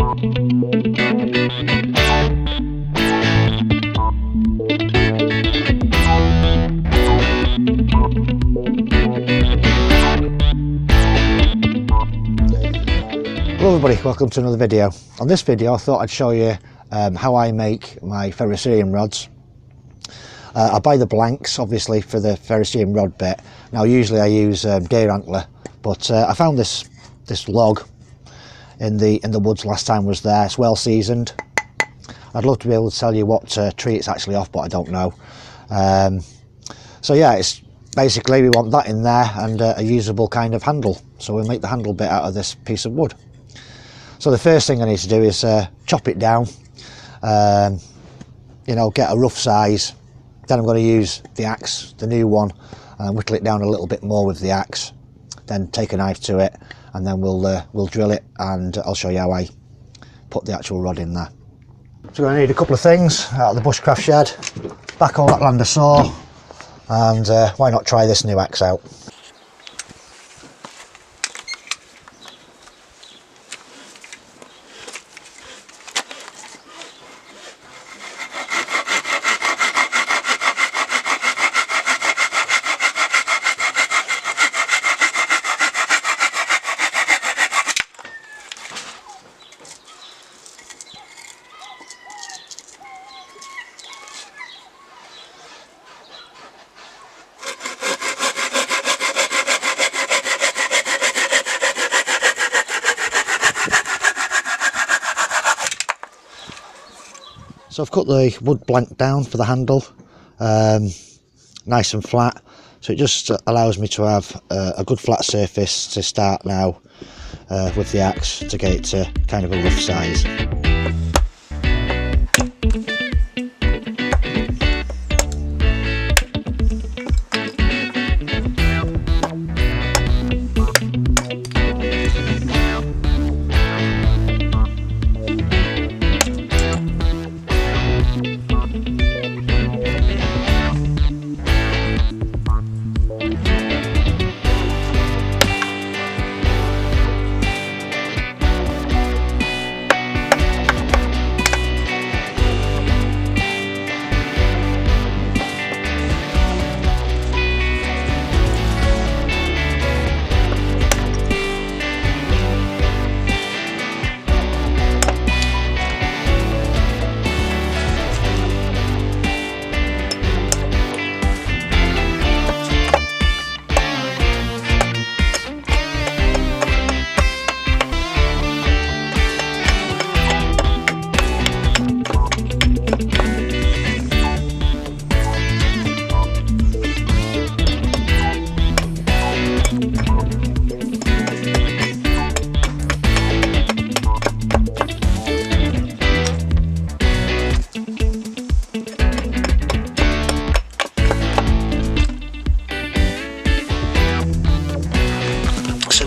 Hello everybody, welcome to another video. On this video I thought I'd show you how I make my ferrocerium rods. I buy the blanks obviously for the ferrocerium rod bit. Now usually I use deer antler, but I found this log in the woods last time I was there. It's well seasoned. I'd love to be able to tell you what tree it's actually off, but I don't know. So yeah, it's basically we want that in there and a usable kind of handle. So we'll make the handle bit out of this piece of wood. So the first thing I need to do is chop it down, you know, get a rough size. Then I'm going to use the axe, the new one, and whittle it down a little bit more with the axe. Then take a knife to it, and then we'll drill it, and I'll show you how I put the actual rod in there. So we're going to need a couple of things out of the Bushcraft shed, backhoe, Laplander saw, and why not try this new axe out. So I've cut the wood blank down for the handle, nice and flat, so it just allows me to have a good flat surface to start now with the axe to get it to kind of a rough size.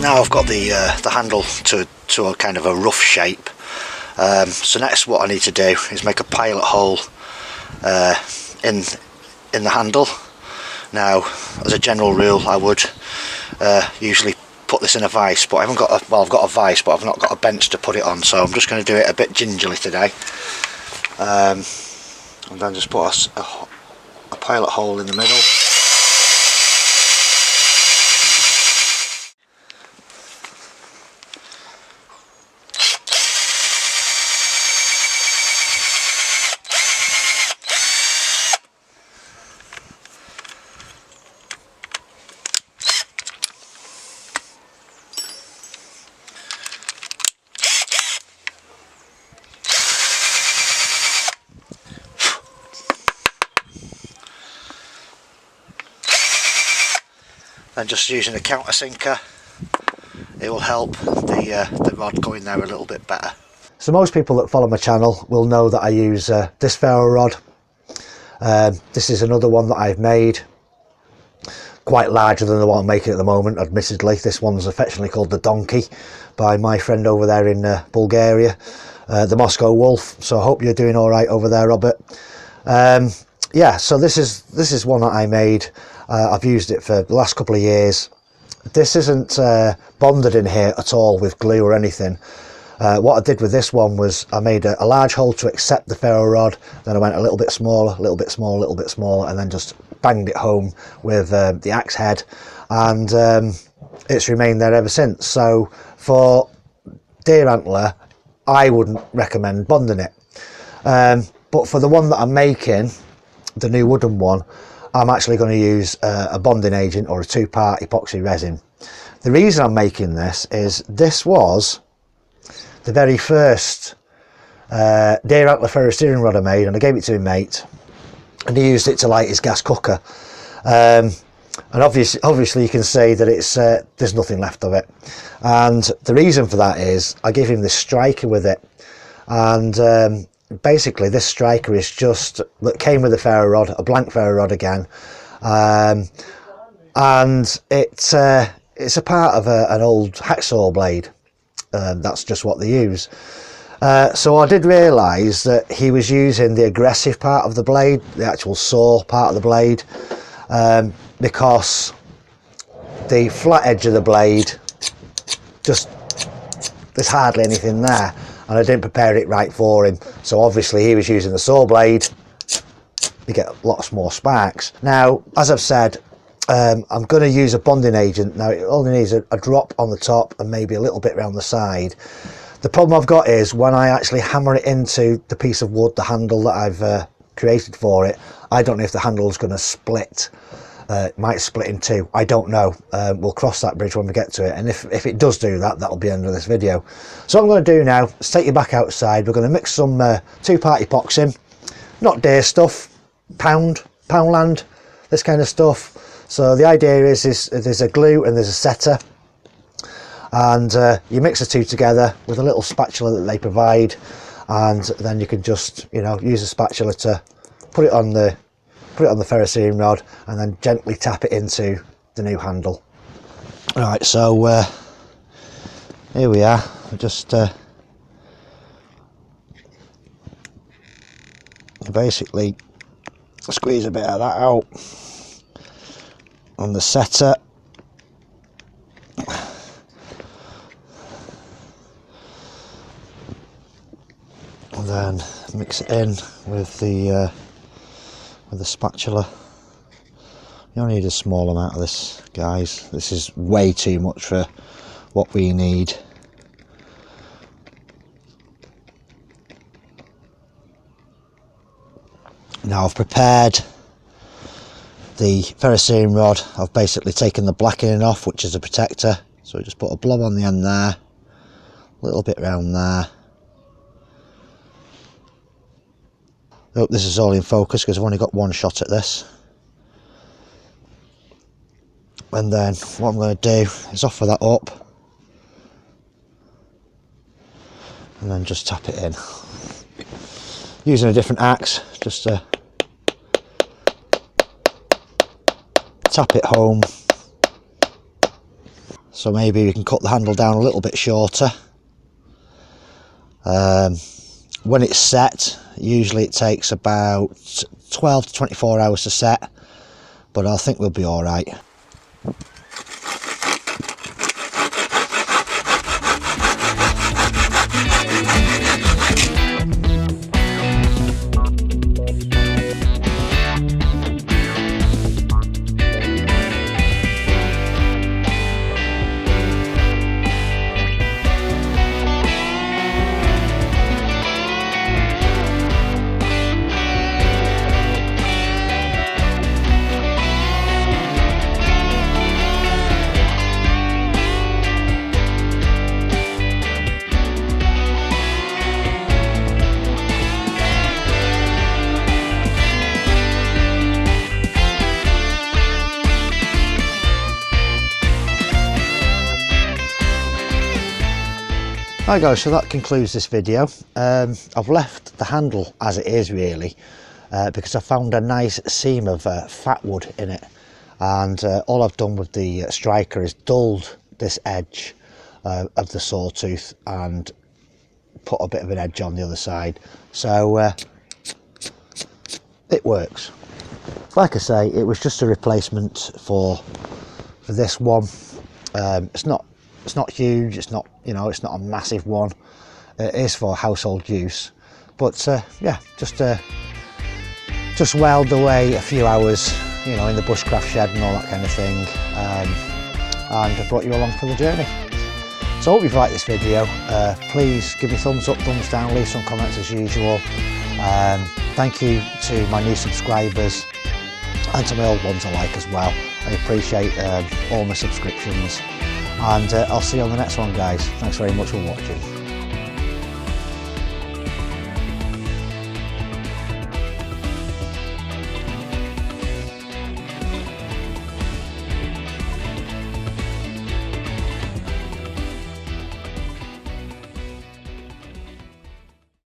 Now I've got the handle to a kind of a rough shape. So next what I need to do is make a pilot hole in the handle. Now as a general rule I would usually put this in a vise, but I haven't got I've got a vise but I've not got a bench to put it on, so I'm just going to do it a bit gingerly today. And then just put a pilot hole in the middle. And just using a countersinker, it will help the rod go in there a little bit better. So most people that follow my channel will know that I use this ferro rod. This is another one that I've made, quite larger than the one I'm making at the moment, admittedly. This one's affectionately called the Donkey by my friend over there in Bulgaria, the Moscow Wolf. So I hope you're doing all right over there, Robert. Yeah, so this is one that I made. I've used it for the last couple of years. This isn't bonded in here at all with glue or anything. What I did with this one was I made a large hole to accept the ferro rod, then I went a little bit smaller, a little bit smaller, a little bit smaller, and then just banged it home with the axe head, and it's remained there ever since. So for deer antler, I wouldn't recommend bonding it, but for the one that I'm making, the new wooden one, I'm actually going to use a bonding agent or a 2-part epoxy resin. The reason I'm making this is this was the very first deer antler ferro steering rod I made, and I gave it to my mate, and he used it to light his gas cooker. And obviously you can see that it's there's nothing left of it, and the reason for that is I gave him this striker with it, and basically this striker is just that came with a ferro rod, a blank ferro rod again, and it's a part of an old hacksaw blade. That's just what they use. So I did realise that he was using the aggressive part of the blade, the actual saw part of the blade, because the flat edge of the blade, just there's hardly anything there, and I didn't prepare it right for him. So obviously he was using the saw blade, you get lots more sparks. Now, as I've said, I'm going to use a bonding agent. Now it only needs a drop on the top and maybe a little bit around the side. The problem I've got is when I actually hammer it into the piece of wood, the handle that I've created for it, I don't know if the handle is going to split. It might split in two, I don't know. We'll cross that bridge when we get to it, and if it does do that, that'll be the end of this video. So what I'm going to do now is take you back outside. We're going to mix some 2-part epoxy, not deer stuff, Poundland, this kind of stuff. So the idea is there's a glue and there's a setter, and you mix the two together with a little spatula that they provide, and then you can just, you know, use a spatula to put it on the ferrocerium rod and then gently tap it into the new handle. Alright, so here we are. Just basically squeeze a bit of that out on the setter, and then mix it in with the spatula. You only need a small amount of this, guys. This is way too much for what we need. Now I've prepared the ferrocerium rod. I've basically taken the blackening off, which is a protector, so I just put a blob on the end there, a little bit round there. I hope this is all in focus because I've only got one shot at this. And then what I'm going to do is offer that up and then just tap it in using a different axe, just to tap it home. So maybe we can cut the handle down a little bit shorter. When it's set, usually it takes about 12 to 24 hours to set, but I think we'll be all right. Right guys, so that concludes this video. I've left the handle as it is really, because I found a nice seam of fat wood in it, and all I've done with the striker is dulled this edge of the sawtooth and put a bit of an edge on the other side, so it works. Like I say, it was just a replacement for this one. It's not huge, it's not, you know, it's not a massive one, it is for household use. But yeah, just whiled away a few hours, you know, in the bushcraft shed and all that kind of thing, and I brought you along for the journey. So I hope you've liked this video. Please give me thumbs up, thumbs down, leave some comments as usual. Thank you to my new subscribers and to my old ones alike as well. I appreciate all my subscriptions, and I'll see you on the next one, guys. Thanks very much for watching.